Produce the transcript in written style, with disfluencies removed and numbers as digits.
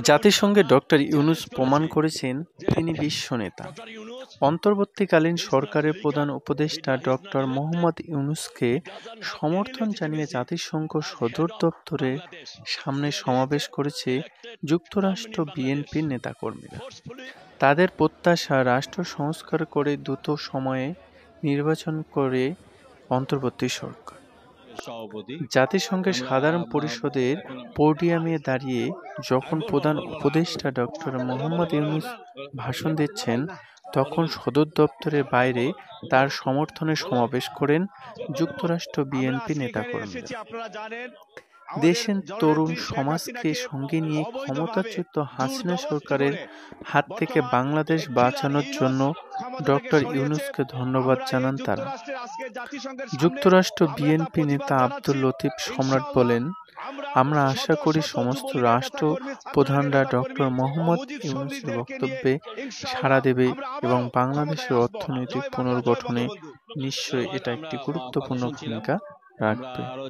জাতিসংঘে ডক্টর ইউনূস প্রমাণ করেছেন তিনি বিশ্বনেতা। অন্তর্বর্তীকালীন সরকারের প্রধান উপদেষ্টা ডক্টর মোহাম্মদ ইউনূসকে সমর্থন জানিয়ে জাতিসংঘ সদর দপ্তরের সামনে সমাবেশ করেছে যুক্তরাষ্ট্র বিএনপির নেতাকর্মীরা। তাদের প্রত্যাশা, রাষ্ট্র সংস্কার করে দ্রুত সময়ে নির্বাচন করে অন্তর্বর্তী সরকার। জাতিসংঘের সাধারণ পরিষদের পোডিয়ামে দাঁড়িয়ে যখন প্রধান উপদেষ্টা ডক্টর মোহাম্মদ ইউনূস ভাষণ দিচ্ছেন, তখন সদর দপ্তরের বাইরে তার সমর্থনে সমাবেশ করেন যুক্তরাষ্ট্র বিএনপি নেতাকর্মীরা। দেশের তরুণ সমাজকে সঙ্গে নিয়ে ক্ষমতাচ্যুত হাসিনা সরকারের হাত থেকে বাংলাদেশ বাঁচানোর জন্য ডক্টর ইউনূসকে ধন্যবাদ জানান তারা। যুক্তরাষ্ট্র বিএনপি নেতা আব্দুল লতিফ সম্রাট বলেন, আমরা আশা করি সমস্ত রাষ্ট্র প্রধানরা ডক্টর মোহাম্মদ ইউনূসের বক্তব্যে সাড়া দেবে এবং বাংলাদেশের অর্থনৈতিক পুনর্গঠনে নিশ্চয়ই এটা একটি গুরুত্বপূর্ণ ভূমিকা রাখবে।